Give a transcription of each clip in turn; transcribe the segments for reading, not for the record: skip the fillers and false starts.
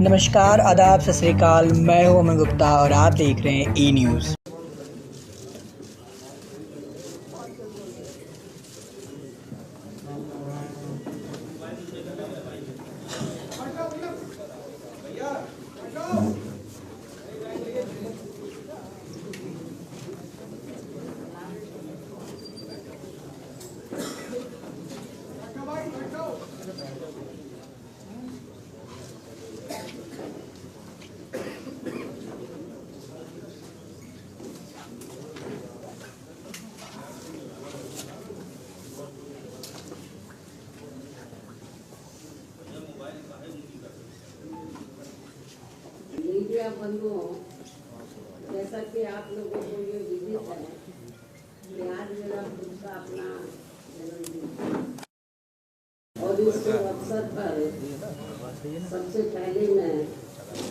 नमस्कार, आदाब, सत श्री अकाल। मैं हूं अमन गुप्ता और आप देख रहे हैं ई न्यूज़। मीडिया बंधुओं, जैसा कि आप लोगों को ये विदित है कि आज मेरा खुद का अपना जन्मदिन और इस अवसर पर सबसे पहले मैं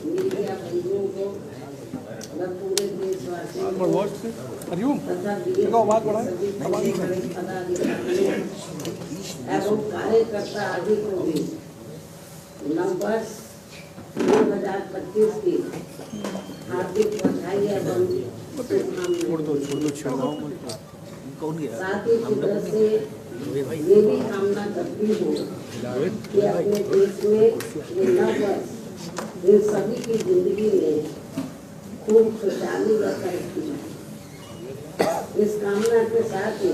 मीडिया बंधुओं को मैं पूरे देशवासियों को तथा सभी पदाधिकारियों एवं कार्यकर्ता आदि को भी नववर्ष 2025 की हार्दिक बधाई एवं साथ ही कुदरत से ये भी कामना करती हूँ कि अपने देश में ये नववर्ष इन सभी की जिंदगी में खूब खुशहाली व तरक्की। इस कामना के साथ ही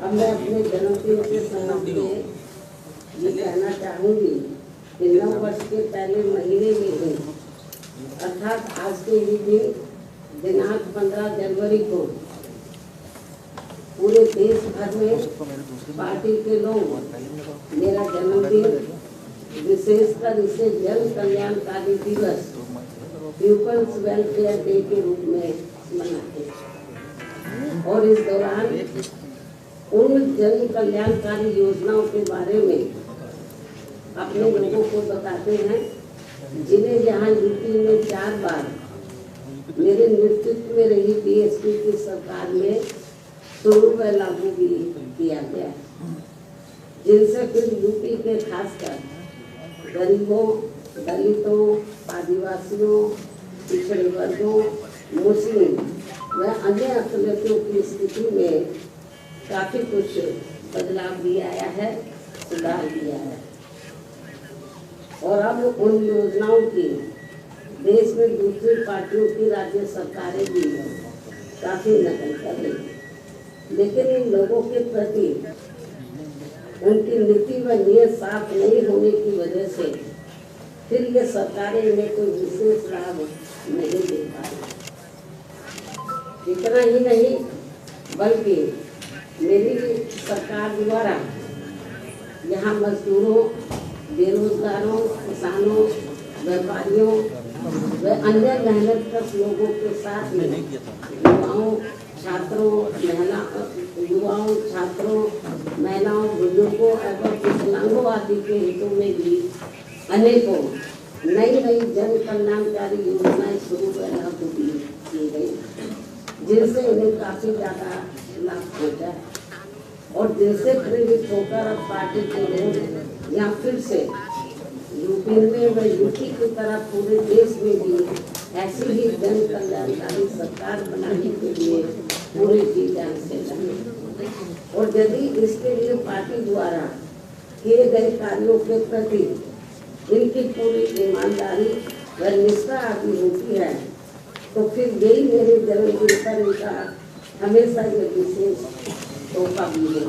अब मैं अपने जन्मदिन के संबंध में ये कहना चाहूँगी कि नव वर्ष के पहले महीने में ही अर्थात आज के ही दिन दिनांक 15 जनवरी को पूरे देश भर में पार्टी के लोग मेरा जन्मदिन विशेषकर इसे जन कल्याणकारी दिवस पीपल्स वेलफेयर डे के रूप में मनाते हैं और इस दौरान उन जन कल्याणकारी योजनाओं के बारे में अपने लोगों को बताते हैं जिन्हें यहाँ यूपी में 4 बार मेरे नेतृत्व में रही बीएसपी की सरकार में शुरू व लागू भी किया गया, जिनसे फिर यूपी के खासकर गरीबों, दलितों, आदिवासियों, पिछड़े वर्गों, मुस्लिम व अन्य अकलियतों की स्थिति में काफी कुछ बदलाव भी आया है, सुधार भी आया है। और अब उन योजनाओं की देश में दूसरी पार्टियों की राज्य सरकारें भी काफी नकल कर रही हैं, लेकिन इन लोगों के प्रति उनकी नीति व नीयत साफ नहीं होने की वजह से फिर ये सरकारें इन्हें कोई विशेष लाभ नहीं दे पा रही। इतना ही नहीं बल्कि मेरी सरकार द्वारा यहाँ मजदूरों, बेरोजगारों, किसानों, व्यापारियों व अन्य मेहनतकश लोगों के साथ में युवाओं, छात्रों, महिलाओं, बुजुर्गों एवं विकलांगों आदि के हितों में भी अनेकों नई जन कल्याणकारी योजनाएं शुरू व लागू की गई, जिनसे उन्हें काफी ज्यादा लाभ पहुँचा है और जिनसे प्रेरित होकर अब पार्टी के लोग या फिर से यूपी में व यूपी की तरह पूरे देश में भी ऐसी ही जन कल्याणकारी सरकार बनाने के लिए पूरे जी जान से लगे। और यदि इसके लिए पार्टी द्वारा किए गए कार्यों के प्रति इनकी पूरी ईमानदारी व निष्ठा आदि होती है तो फिर यही मेरे जन्मदिन पर इनका हमेशा ये विशेष तोहफा भी है।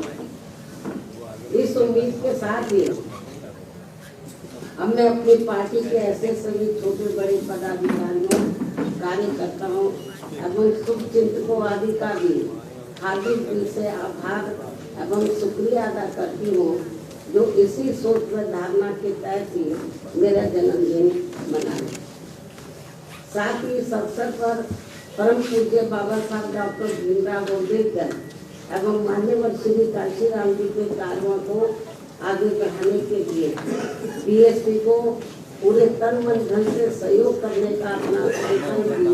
इस उम्मीद के साथ ही अब मैं अपनी पार्टी के ऐसे सभी छोटे बड़े पदाधिकारियों, कार्यकर्ताओं एवं शुभचिंतकों आदि का भी हार्दिक दिल से आभार एवं शुक्रिया अदा करती हूँ जो इसी सोच व धारणा के तहत ही मेरा जन्मदिन मनाए। साथ ही इस अवसर पर परम पूज्य बाबा साहब डॉक्टर भीमराव अम्बेडकर एवं मान्यवर श्री काशीराम जी के कार्यों को आगे बढ़ाने के लिए बीएसपी को पूरे तन मन धन से सहयोग करने का अपना संकल्प भी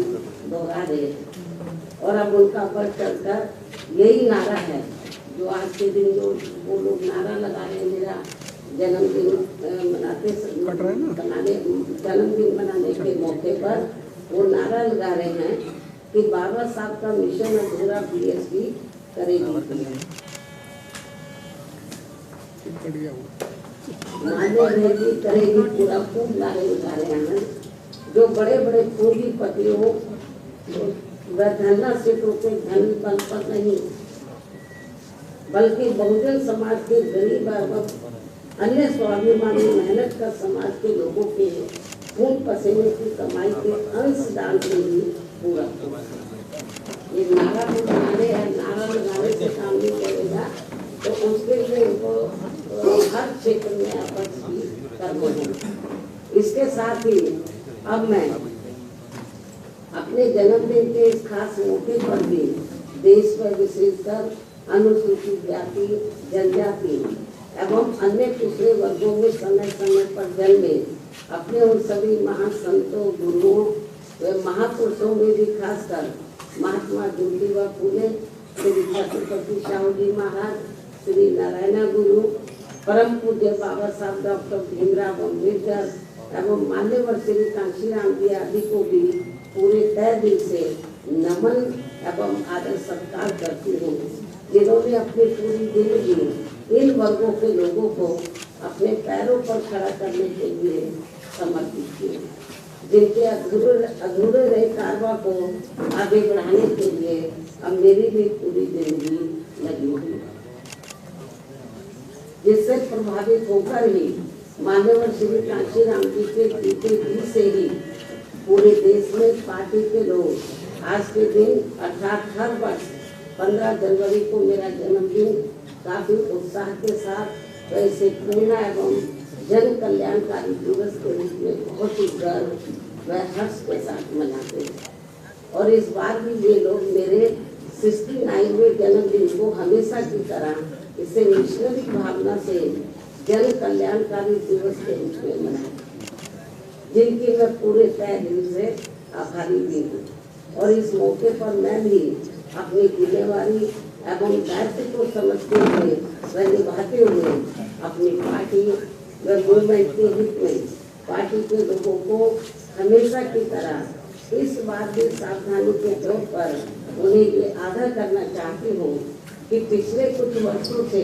दोहरा रहे और अब उनका बढ़ चढ़कर यही नारा है जो आज के दिन जो वो लोग नारा लगा रहे हैं, मेरा जन्मदिन मनाने के मौके पर वो नारा लगा रहे हैं कि बाबा साहब का मिशन अधूरा बीएसपी करेगी। करेगी पूरा खूब नारे लगा रहे हैं। जो बड़े बड़े पूंजीपतियों व धनराशियों के धन बल पर नहीं, बल्कि बहुजन समाज के गरीब एवं अन्य स्वाभिमानी मेहनत कर समाज के लोगों के खून पसीने की कमाई के अंश दान से ही पूरा। ये नारा को बनाने है, नारा लगाने से काम नहीं चलेगा, तो उसके लिए उनको हर क्षेत्र में आपस की करना है। इसके साथ ही अब मैं अपने जन्मदिन के इस खास मौके पर भी देश में विशेषकर अनुसूचित जाति, जनजाति एवं अन्य पिछड़े वर्गों में समय समय पर जन्मे अपने उन सभी महान संतों, गुरुओं व महापुरुषों में भी खासकर महात्मा ज्योतिबा फूले, श्री छत्रपति शाहू जी महाराज, श्री नारायण गुरु, परम पूज्य बाबा साहब डॉक्टर भीमराव अम्बेडकर एवं मान्यवर श्री कांशीराम जी आदि को भी पूरे तय दिल से नमन एवं आदर सत्कार करती हूँ, जिन्होंने अपनी पूरी जिंदगी इन वर्गों के लोगों को अपने पैरों पर खड़ा करने के लिए समर्पित किए, जिनके अधूरे रहे कारवा को आगे बढ़ाने के लिए अब मेरी भी पूरी जिंदगी लगी हुई, जिससे प्रभावित होकर ही मान्यवर श्री कांशीराम जी के जीते जी से ही पूरे देश में पार्टी के लोग आज के दिन अर्थात हर वर्ष 15 जनवरी को मेरा जन्मदिन काफी उत्साह के साथ वैसे प्रेरणा एवं जन कल्याणकारी दिवस के रूप में बहुत ही गर्व व हर्ष के साथ मनाते हैं। और इस बार भी ये लोग मेरे 69वें जन्मदिन को हमेशा की तरह इसे मिशनरी भावना से जन कल्याणकारी दिवस के रूप में मनाए, जिनकी मैं पूरे तय दिल से आभारी भी हूँ। और इस मौके पर मैं भी अपनी जिम्मेवारी एवं दायित्व को समझते हुए व निभाते हुए अपनी पार्टी व मूवमेंट के हित में पार्टी के लोगों को हमेशा की तरह इस बात की सावधानी के तौर पर उन्हें ये आगाह करना चाहती हूँ कि पिछले कुछ वर्षों से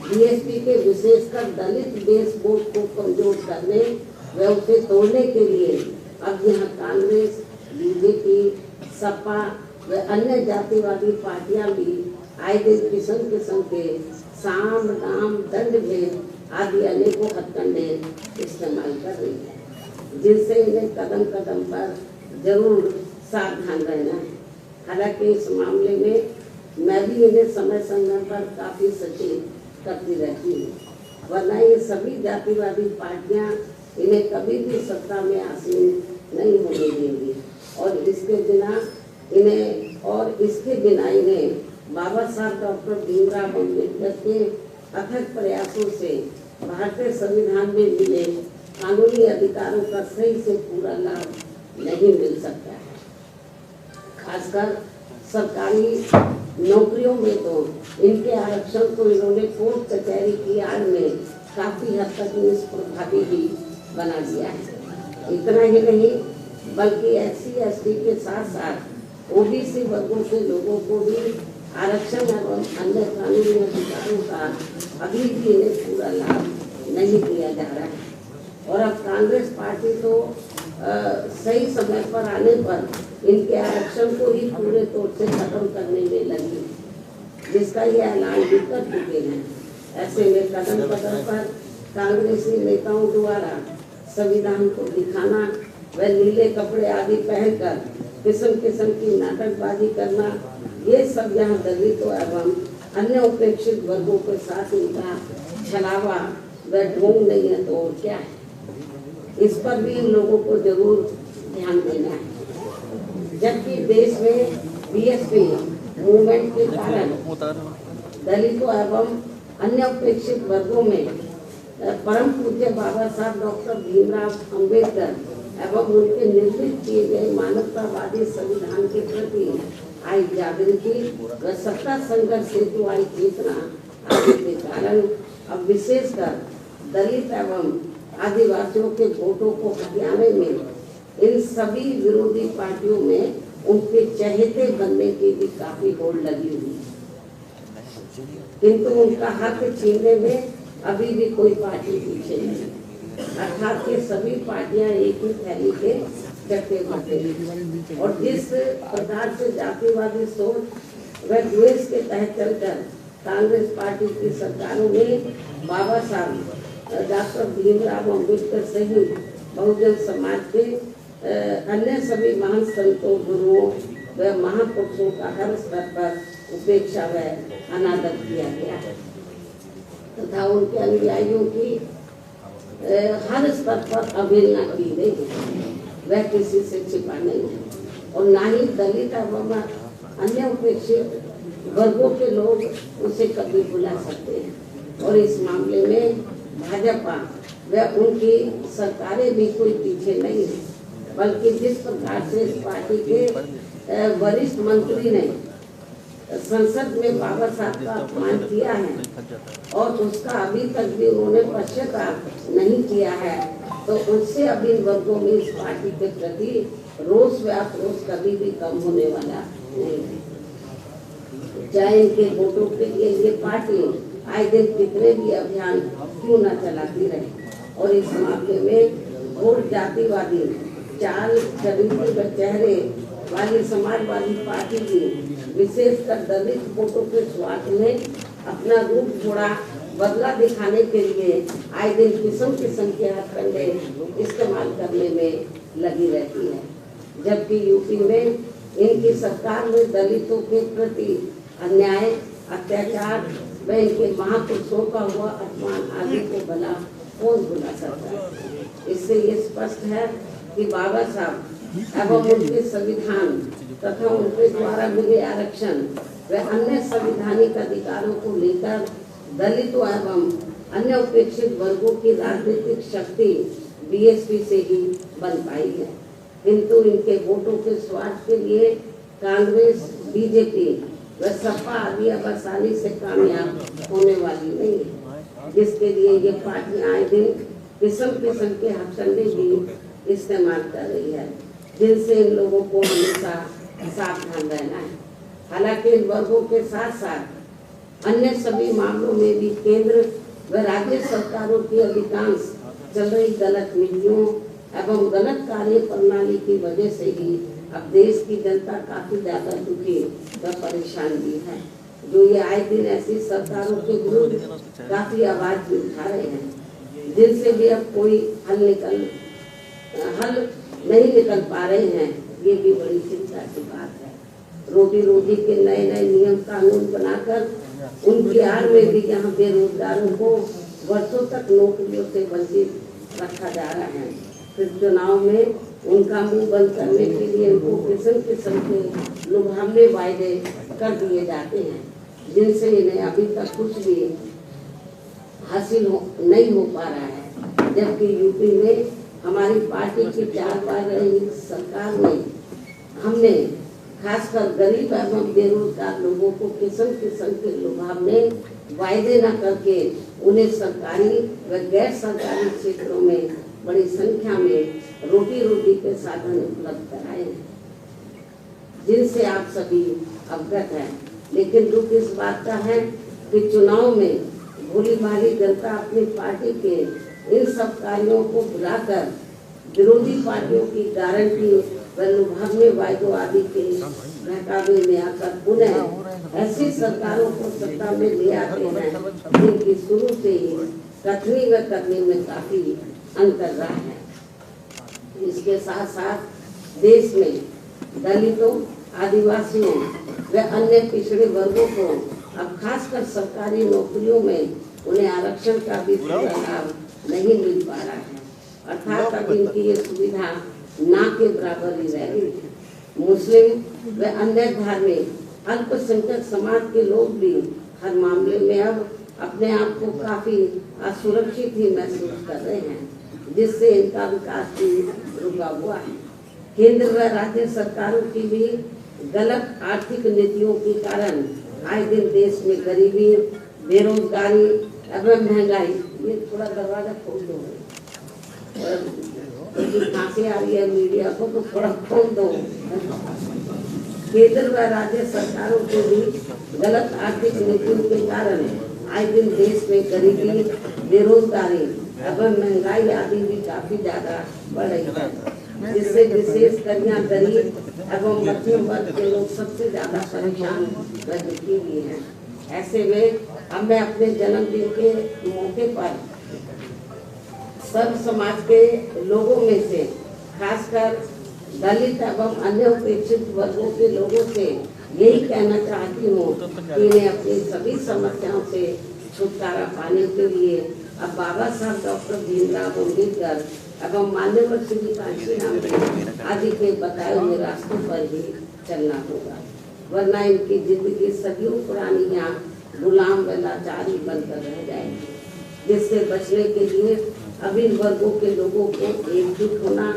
बीएसपी के विशेषकर दलित बेस वोट को कमजोर करने व उसे तोड़ने के लिए अब यहाँ कांग्रेस, बीजेपी, सपा व अन्य जातिवादी पार्टियां भी आए दिन किस्म किस्म के साम, दाम, दंड भेद आदि अनेकों हथकंडे इस्तेमाल कर रही है, जिनसे इन्हें कदम कदम पर जरूर सावधान रहना है। हालांकि इस मामले में मैं भी इन्हें समय समय पर काफी सचेत करती रहती हूँ, वरना ये सभी जातिवादी पार्टियां इन्हें कभी भी सत्ता में आसीन नहीं होने देंगी और इसके बिना इन्हें बाबा साहब डॉक्टर भीमराव अम्बेडकर के अथक प्रयासों से भारतीय संविधान में मिले कानूनी अधिकारों का सही से पूरा लाभ नहीं मिल सकता है। खासकर सरकारी नौकरियों में तो इनके आरक्षण को इन्होंने कोर्ट कचहरी की आड़ में काफी हद तक निष्प्रभावी भी बना दिया है। इतना ही नहीं बल्कि SC/ST के साथ साथ OBC वर्गों के लोगों को भी आरक्षण एवं अन्य कानूनी अधिकारों का अभी भी इन्हें पूरा लाभ नहीं दिया जा रहा है। और अब कांग्रेस पार्टी तो सही समय पर आने पर इनके आरक्षण को ही पूरे तौर से खत्म करने में लगी, जिसका ये ऐलान भी कर चुके हैं। ऐसे में कदम कदम पर कांग्रेसी नेताओं द्वारा संविधान को दिखाना व नीले कपड़े आदि पहनकर किस्म किस्म की नाटकबाजी करना, ये सब यहाँ दलितों एवं अन्य उपेक्षित वर्गों के साथ इनका छलावा व ढोंग नहीं है तो और क्या है। इस पर भी इन लोगों को जरूर ध्यान देना है। जबकि देश में बीएसपी मूवमेंट के कारण दलितों एवं अन्य उपेक्षित वर्गों में परम पूज्य बाबा साहब डॉक्टर भीमराव अम्बेडकर एवं उनके निर्मित किए गए मानवतावादी संविधान के प्रति आई जागृति व सत्ता संघर्ष हेतु आई चेतना आदि के कारण अब विशेषकर दलित एवं आदिवासियों के वोटों को हथियाने में इन सभी विरोधी पार्टियों में उनके चहेते बनने की भी काफी होड़ लगी हुई है, किंतु उनका हक छीनने में अभी भी कोई पार्टी पीछे नहीं। अर्थात ये सभी पार्टियां एक ही थैली के चक्के बटे और जिस प्रकार से जातिवादी सोच व द्वेष के तहत चलकर कांग्रेस पार्टी की सरकारों में बाबा साहब डॉक्टर भीमराव अम्बेडकर सहित बहुजन समाज के अन्य सभी महान संतों, गुरुओं व महापुरुषों का हर स्तर पर उपेक्षा व अनादर किया गया तथा उनके अनुयायियों की हर स्तर पर अवहेलना की गई। वह किसी से छिपा नहीं और ना ही दलित एवं अन्य उपेक्षित वर्गों के लोग उसे कभी बुला सकते हैं और इस मामले में भाजपा व उनकी सरकारें भी कोई पीछे नहीं है, बल्कि जिस प्रकार से इस पार्टी के वरिष्ठ मंत्री ने संसद में बाबा साहब का अपमान किया है और उसका अभी तक भी उन्होंने पश्चाताप नहीं किया है, तो उससे अभी इन वर्गों में इस पार्टी के प्रति रोष व आक्रोश कभी भी कम होने वाला नहीं है। चाहे इनके वोटों के लिए ये पार्टी आए दिन कितने भी अभियान क्यों न चलाती रहे और इस मामले में वोट जातिवादी चाल चरित्र व चेहरे वाली समाजवादी पार्टी की विशेषकर दलित वोटों के स्वार्थ में अपना रूप थोड़ा बदला दिखाने के लिए आए दिन किस्म किस्म के हथकंडे इस्तेमाल करने में लगी रहती है, जबकि यूपी में इनकी सरकार में दलितों के प्रति अन्याय, अत्याचार व इनके महापुरुषों का हुआ अपमान आदि को भला कौन भुला सकता है। इससे ये स्पष्ट है कि बाबा साहब एवं उनके संविधान तथा उनके द्वारा मिले आरक्षण व अन्य संवैधानिक अधिकारों को लेकर दलितों एवं अन्य उपेक्षित वर्गों की राजनीतिक शक्ति बीएसपी से ही बन पाई है, किंतु इनके वोटों के स्वार्थ के लिए कांग्रेस, बीजेपी व सपा आदि अब आसानी से कामयाब होने वाली नहीं है, जिसके लिए ये पार्टियां आए दिन किस्म किस्म के हथकंडे भी इस्तेमाल कर रही है, जिनसे इन लोगों को हमेशा सावधान रहना है। हालांकि इन वर्गों के साथ साथ अन्य सभी मामलों में भी केंद्र व राज्य सरकारों की अधिकांश चल रही गलत नीतियों एवं गलत कार्य प्रणाली की वजह से ही अब देश की जनता काफी ज्यादा दुखी व परेशान भी है, जो ये आए दिन ऐसी सरकारों के विरुद्ध काफी आवाज भी उठा रहे हैं, जिनसे भी अब कोई हल नहीं निकल पा रहे हैं। ये भी बड़ी चिंता की बात है। रोटी रोटी के नए नए नियम कानून बनाकर उनकी आड़ में भी यहाँ बेरोजगारों को वर्षों तक नौकरियों से वंचित रखा जा रहा है। फिर चुनाव में उनका मुंह बंद करने के लिए उनको किस्म किस्म के लुभावने वायदे कर दिए जाते हैं, जिनसे इन्हें अभी तक कुछ भी हासिल नहीं हो पा रहा है। जबकि यूपी में हमारी पार्टी की 4 बार रही सरकार में हमने खासकर गरीब एवं बेरोजगार लोगों को किस्म किस्म के लुभावने वायदे न करके उन्हें सरकारी व गैर सरकारी क्षेत्रों में बड़ी संख्या में रोटी रोटी के साधन उपलब्ध कराए हैं, जिनसे आप सभी अवगत हैं। लेकिन दुख इस बात का है कि चुनाव में भोली भाली जनता अपनी पार्टी के इन सब कार्यों को भुलाकर विरोधी पार्टियों की गारंटी व लुभावने वायदों आदि के बहकावे में आकर पुनः ऐसी सरकारों को सत्ता में ले आते हैं, जिनकी शुरू से ही कथनी व करने में काफी अंतर रहा है। इसके साथ साथ देश में दलितों, आदिवासियों व अन्य पिछड़े वर्गों को अब खासकर सरकारी नौकरियों में उन्हें आरक्षण का भी पूरा लाभ नहीं मिल पा रहा है, अर्थात अब इनकी ये सुविधा ना के बराबर ही रह गई है। मुस्लिम व अन्य धार्मिक अल्पसंख्यक समाज के लोग भी हर मामले में अब अपने आप को काफी असुरक्षित ही महसूस कर रहे हैं, जिससे इनका विकास भी रुका हुआ है। केंद्र व राज्य सरकारों की भी गलत आर्थिक नीतियों के कारण आए दिन देश में गरीबी, बेरोजगारी अब महंगाई, ये थोड़ा दरवाजा खोल दो, खांसी आ रही है मीडिया को तो थोड़ा खोल दो। केंद्र व राज्य सरकारों के बीच गलत आर्थिक नीतियों के कारण आए दिन देश में गरीबी, बेरोजगारी एवं महंगाई आदि भी काफी ज्यादा बढ़ रही है, जिससे विशेष कन्या गरीब एवं मध्यम वर्ग के लोग सबसे ज्यादा परेशान व दुखी भी हैं। ऐसे में अब मैं अपने जन्मदिन के मौके पर सर्व समाज के लोगों में से खासकर दलित एवं अन्य उपेक्षित वर्गों के लोगों से यही कहना चाहती हूँ कि इन्हें अपनी सभी समस्याओं से छुटकारा पाने के लिए अब बाबा साहब डॉक्टर भीमराव अम्बेडकर एवं मान्यवर श्री कांशीराम आदि के बताए हुए रास्तों पर ही चलना होगा, वरना इनकी जिंदगी सदियों पुरानी यहाँ गुलाम व लाचारी बनकर रह जाएगी। जिससे बचने के लिए अब इन वर्गों के लोगों को एकजुट होना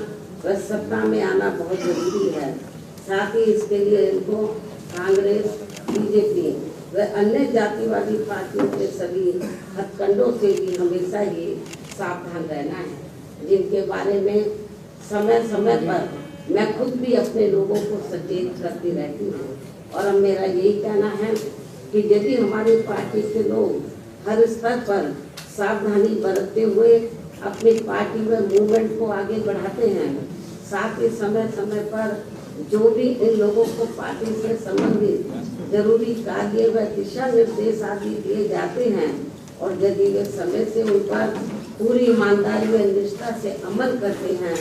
व सत्ता में आना बहुत जरूरी है। साथ ही इसके लिए इनको कांग्रेस, बीजेपी व अन्य जातिवादी पार्टियों के सभी हथकंडों से भी हमेशा ही सावधान रहना है, जिनके बारे में समय समय पर मैं खुद भी अपने लोगों को सचेत करती रहती हूँ। और अब मेरा यही कहना है कि यदि हमारी पार्टी के लोग हर स्तर पर सावधानी बरतते हुए अपनी पार्टी व मूवमेंट को आगे बढ़ाते हैं, साथ ही समय समय पर जो भी इन लोगों को पार्टी से संबंधित जरूरी कार्य व दिशा निर्देश आदि दिए जाते हैं और यदि वे समय से उन पर पूरी ईमानदारी व निष्ठा से अमल करते हैं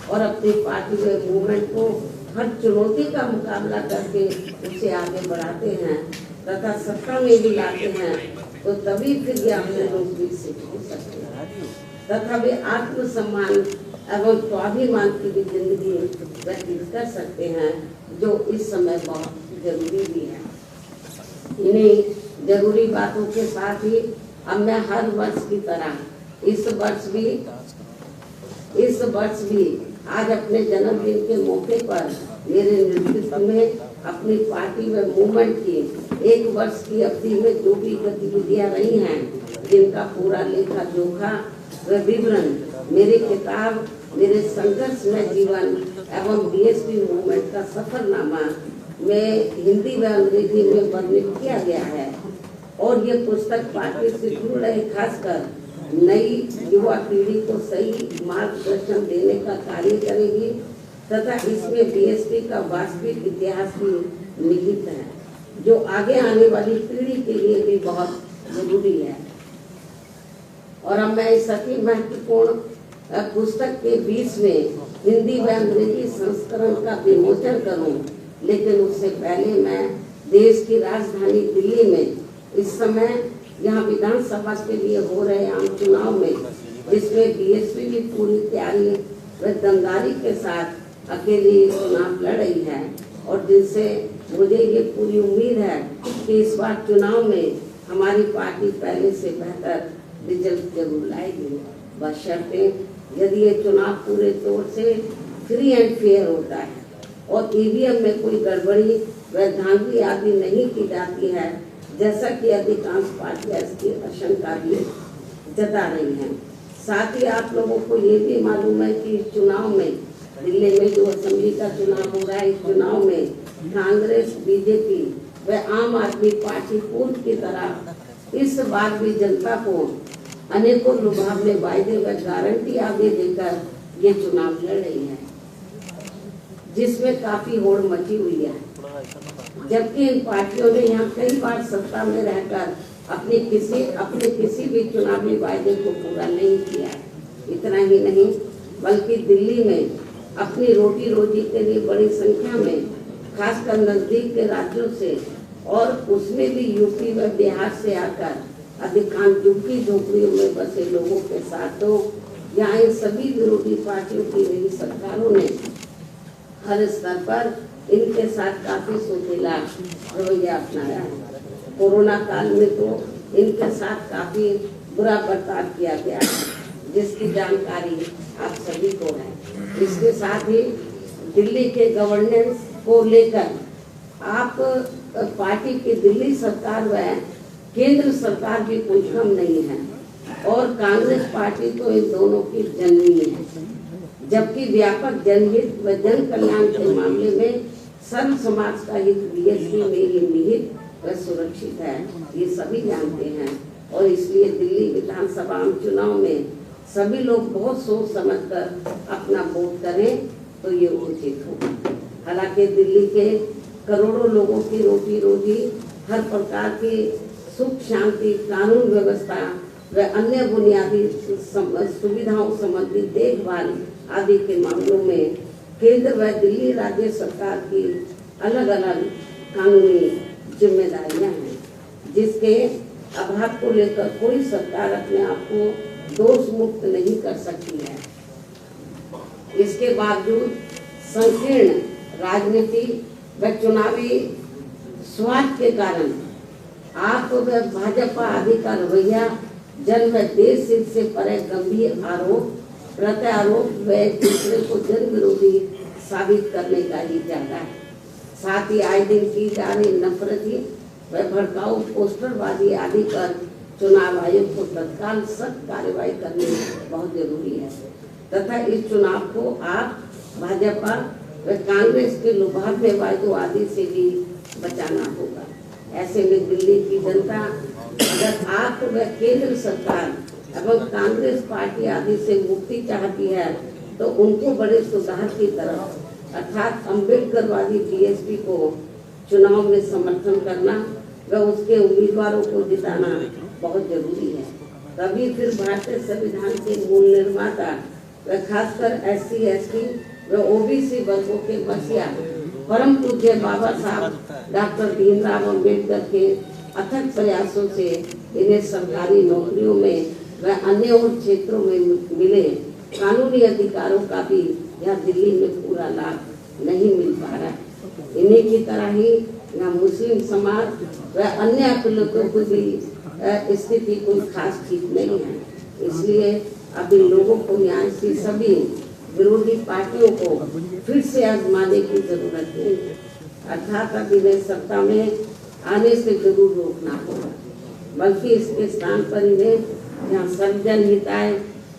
और अपनी पार्टी व मूवमेंट को हर चुनौती का मुकाबला करके उसे आगे बढ़ाते हैं तथा सत्ता में भी लाते हैं, तो तभी फिर ये अपने लोग भी सिद्ध हो सकते हैं तथा वे आत्मसम्मान एवं स्वाभिमान की भी जिंदगी व्यतीत कर सकते हैं, जो इस समय बहुत जरूरी भी है। इन्हीं जरूरी बातों के साथ ही अब मैं हर वर्ष की तरह इस वर्ष भी आज अपने जन्मदिन के मौके पर मेरे नेतृत्व में अपनी पार्टी व मूवमेंट की 1 वर्ष की अवधि में जो भी गतिविधियां रही हैं, जिनका पूरा लेखा जोखा व विवरण मेरी किताब मेरे संघर्ष में जीवन एवं बीएसपी मूवमेंट का सफरनामा में हिंदी व अंग्रेजी में वर्णित किया गया है। और ये पुस्तक पार्टी से जुड़ रहे खासकर नई युवा पीढ़ी को सही मार्गदर्शन देने का कार्य करेगी तथा इसमें बीएसपी का वास्तविक इतिहास भी निहित है, जो आगे आने वाली पीढ़ी के लिए भी बहुत जरूरी है। और अब मैं इस अति महत्वपूर्ण पुस्तक के बीच में हिंदी व अंग्रेजी संस्करण का विमोचन करूं, लेकिन उससे पहले मैं देश की राजधानी दिल्ली में इस समय यहाँ विधानसभा के लिए हो रहे आम चुनाव में, जिसमें बीएसपी भी पूरी तैयारी व दमदारी के साथ अकेली चुनाव लड़ रही है और जिनसे मुझे ये पूरी उम्मीद है कि इस बार चुनाव में हमारी पार्टी पहले से बेहतर रिजल्ट जरूर लाएगी, बशर्ते यदि ये चुनाव पूरे तौर से फ्री एंड फेयर होता है और ईवीएम में कोई गड़बड़ी व धांधली आदि नहीं की जाती है, जैसा कि अधिकांश पार्टियां इसकी आशंका भी जता रही हैं। साथ ही आप लोगों को ये भी मालूम है कि इस चुनाव में दिल्ली में जो असेंबली का चुनाव हो रहा है, इस चुनाव में कांग्रेस, बीजेपी व आम आदमी पार्टी पूर्व की तरह इस बार भी जनता को अनेकों लुभावने वायदे व गारंटी आगे देकर ये चुनाव लड़ रही है, जिसमें काफी होड़ मची हुई है। जबकि इन पार्टियों ने यहाँ कई बार सत्ता में रहकर अपने किसी भी चुनावी वायदे को पूरा नहीं किया। इतना ही नहीं बल्कि दिल्ली में अपनी रोटी रोजी के लिए बड़ी संख्या में खासकर नजदीक के राज्यों से और उसमें भी यूपी व बिहार से आकर अधिकांश झुग्गी झोपड़ियों में बसे लोगों के साथ तो यहाँ इन सभी विरोधी पार्टियों की नई सरकारों ने हर स्तर पर इनके साथ काफी सोचेला रवैया अपनाया है। कोरोना काल में तो इनके साथ काफी बुरा बर्ताव किया गया है, जिसकी जानकारी आप सभी को है। इसके साथ ही दिल्ली के गवर्नेंस को लेकर आप पार्टी की दिल्ली सरकार व केंद्र सरकार भी कोई कम नहीं है और कांग्रेस पार्टी तो इन दोनों की जननी है, जबकि व्यापक जनहित व जन कल्याण के मामले में सर्व समाज का हित बीएसपी में ही निहित व सुरक्षित है, ये सभी जानते हैं। और इसलिए दिल्ली विधानसभा चुनाव में सभी लोग बहुत सोच समझकर अपना वोट करें तो ये उचित होगा। हालांकि दिल्ली के करोड़ों लोगों की रोटी रोजी, हर प्रकार की सुख शांति, कानून व्यवस्था व अन्य बुनियादी सुविधाओं संबंधी देखभाल आदि के मामलों में केंद्र व दिल्ली राज्य सरकार की अलग अलग कानूनी जिम्मेदारियां हैं, जिसके अभाव को लेकर कोई सरकार अपने आप को दोष मुक्त नहीं कर सकती है। इसके बावजूद संकीर्ण राजनीति व चुनावी स्वार्थ के कारण आप व भाजपा आदि का रवैया जन व देश हित से परे गंभीर आरोप प्रत्यारोप व एक दूसरे को जन विरोधी साबित करने का ही चाहता है। साथ ही आए दिन की जा रही नफरती व भड़काऊ पोस्टरबाजी आदि पर चुनाव आयोग को तत्काल सख्त कार्रवाई करनी बहुत जरूरी है तथा इस चुनाव को आप भाजपा व कांग्रेस के लुभावने वायदों आदि से भी बचाना होगा। ऐसे में दिल्ली की जनता अगर आप व केंद्र सरकार एवं कांग्रेस पार्टी आदि से मुक्ति चाहती है तो उनको बड़े सुधार की तरफ अर्थात अम्बेडकरवादी बीएसपी को चुनाव में समर्थन करना व उसके उम्मीदवारों को जिताना बहुत जरूरी है। तभी फिर भारतीय संविधान के मूल निर्माता व खासकर SC, ST व OBC वर्गों के मसीहा परम पूज्य बाबा साहब डॉक्टर भीमराव अम्बेडकर के अथक प्रयासों से इन्हें सरकारी नौकरियों में व अन्य और क्षेत्रों में मिले कानूनी अधिकारों का भी यहाँ दिल्ली में पूरा लाभ नहीं मिल पा रहा है। इन्हीं की तरह ही यहाँ मुस्लिम समाज व अन्य लोगों को भी स्थिति कोई खास ठीक नहीं है। इसलिए अब इन लोगों को न्याय से सभी विरोधी पार्टियों को फिर से आजमाने की जरूरत है, अर्थात अब इन्हें सत्ता में आने से जरूर रोकना होगा, बल्कि इसके स्थान पर इन्हें यहाँ सर्वजन हिताय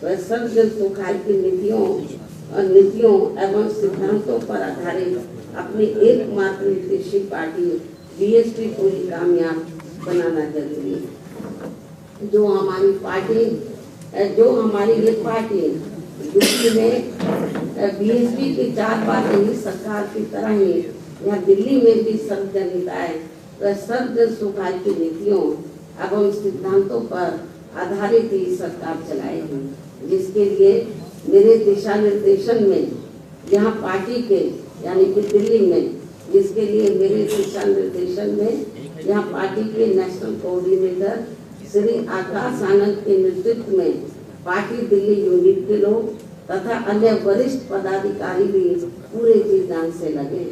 व सर्वजन सुखाय की नीतियों एवं सिद्धांतों पर आधारित अपनी एकमात्र नीतिशील पार्टी बीएसपी को ही कामयाब बनाना जरूरी है। जो हमारी ये पार्टी यूपी में बीएसपी की 4 बार रही सरकार की तरह ही यहाँ दिल्ली में भी सर्वजन हिताय व सर्वजन सुखाय की नीतियों एवं सिद्धांतों पर आधारित ही सरकार चलाएगी, जिसके लिए मेरे दिशा निर्देशन में यहाँ पार्टी के यानी कि दिल्ली में, जिसके लिए मेरे दिशा निर्देशन में यहाँ पार्टी के नेशनल कोऑर्डिनेटर श्री आकाश आनंद के नेतृत्व में पार्टी दिल्ली यूनिट के लोग तथा अन्य वरिष्ठ पदाधिकारी भी पूरे जी जान से लगे।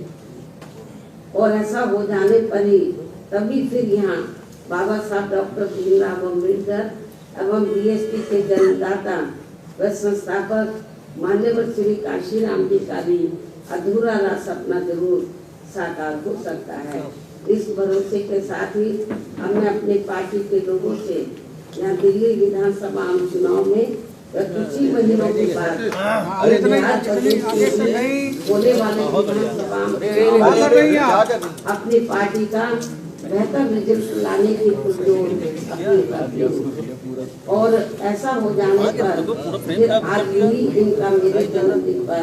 और ऐसा हो जाने पर ही तभी फिर यहाँ बाबा साहब डॉक्टर भीमराव अम्बेडकर एवं बीएसपी के जन्मदाता व संस्थापक मान्यवर श्री काशीराम जी का भी अधूरा रहा सपना जरूर साकार हो सकता है। इस भरोसे के साथ ही हमने अपनी पार्टी के लोगों से यहाँ दिल्ली विधानसभा आम चुनाव में कुछ ही महीनों के बाद होने वाले विधानसभा अपनी पार्टी का बेहतर रिजल्ट लाने की पुरजोर अपील करती हूँ। और ऐसा हो जाने पर फिर आज ही इनका मेरे जन्मदिन पर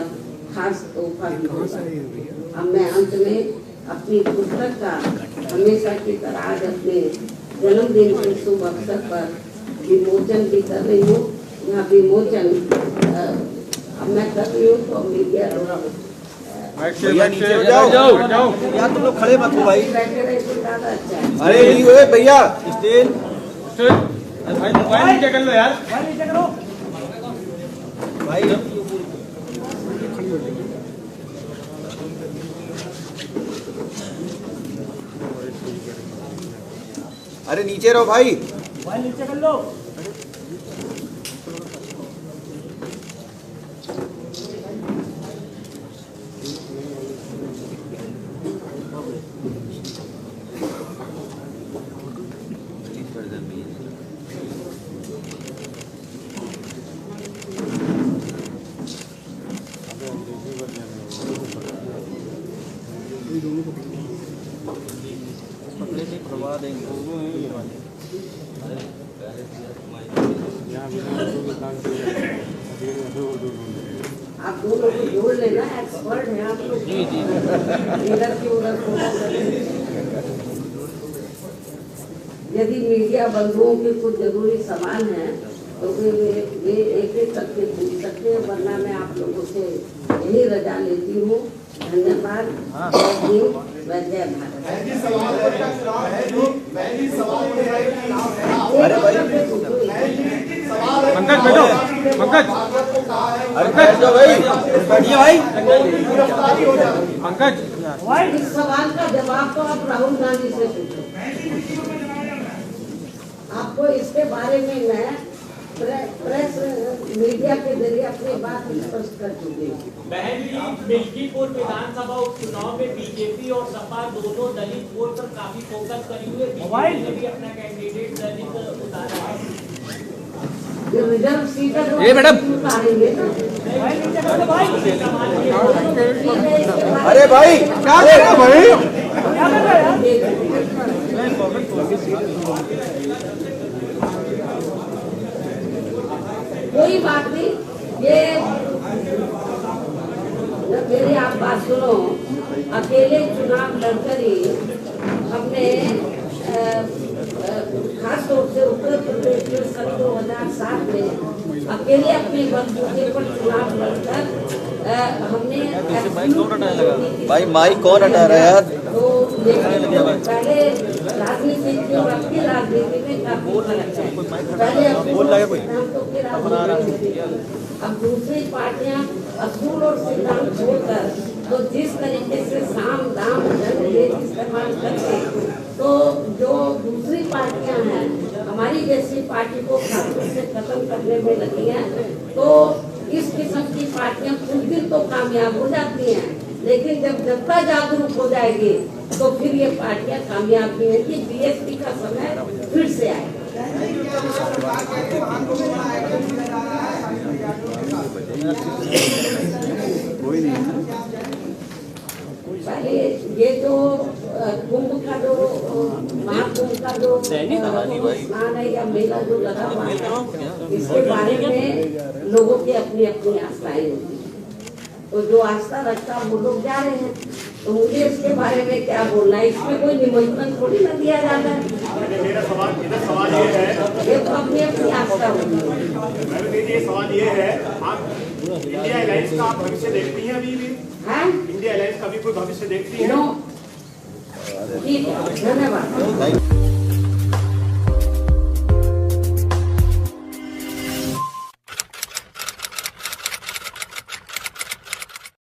खास तोहफा भी होगा। अब मैं अंत में अपनी पुस्तक का हमेशा की तरह आज अपने जन्मदिन के शुभ अवसर पर विमोचन भी कर रही हूँ। यहाँ विमोचन अब मैं कर रही हूँ तो मीडिया भैया नीचे हो जाओ यार, तुम लोग खड़े मत हो भाई। बैठे रहे तो ज्यादा अच्छा है। अरे नहीं हुए भैया, स्टेन भाई मोबाइल नीचे कर लो यार, नीचे करो भाई। अरे नीचे रहो भाई, मोबाइल नीचे कर लो। पकड़े से प्रवाह देंगे आप दोनों को जोड़ लेना, एक्सपर्ट हैं आप लोग। जी जी इधर की उधर यदि मीडिया बंधुओं के कुछ जरूरी सवाल हैं तो वे एक एक करके पूछ सकते हैं, वरना मैं आप लोगों से यही रजा लेती हूँ। धन्यवाद। जय हिंद, जय भारत। पंकज बैठो, पंकज अरे बैठ जाओ भाई, बैठिए भाई। पंकज इस सवाल का जवाब तो आप राहुल गांधी से पूछो। आपको इसके बारे में मैं प्रेस मीडिया के जरिए अपनी बात स्पष्ट कर चुकी हूँ। बहन जी, मिल्कीपुर विधानसभा उपचुनाव में बीजेपी और सपा दोनों दलित वोट पर काफी फोकस करी हुई है। बीजेपी ने भी अपना कैंडिडेट दलित उतारा है। जो रिजर्व सीट है ये मैडम। अरे भाई क्या कर रहे हो भाई? कोई बात नहीं, ये मेरी आप बात सुनो। अकेले चुनाव लड़कर ही हमने खास तौर से उत्तर प्रदेश में सन 2007 में अकेले अपने बलबूते पर चुनाव लड़कर हमने भाई माइक कौन हटा रहा है यार? तो पहले राजनीति की और अपनी राजनीति में काफी फर्क है। पहले अब दूसरी पार्टियां असूल और सिद्धांत छोड़कर तो जिस तरीके से साम दाम दंड भेद इस्तेमाल करके तो जो दूसरी पार्टियां हैं हमारी जैसी पार्टी को खासतौर से खत्म करने में लगी हैं, तो इस किस्म की पार्टियां कुछ दिन तो कामयाब हो जाती हैं, लेकिन जब जनता जागरूक हो जाएगी तो फिर ये पार्टियां कामयाब नहीं होंगी। बीएसपी का समय फिर से आएगा। पहले ये जो कुंभ का जो महाकुंभ का जो स्नान है या मेला जो लगा हुआ है, इसके बारे में लोगों की अपनी अपनी आस्थाएं होती है। तो जो आस्था रखता वो लोग जा रहे हैं, तो मुझे इसके बारे में क्या बोलना है? इसमें कोई निमंत्रण थोड़ी ना दिया जाता है। मेरा सवाल ये है, ये तो अपनी अपनी आस्था होती है। ये सवाल ये है, आप इंडिया अलायंस का आप भविष्य देखती हैं अभी भी? हैं? इंडिया अलायंस का भी कोई भविष्य देखती है? नो, ठीक है, धन्यवाद।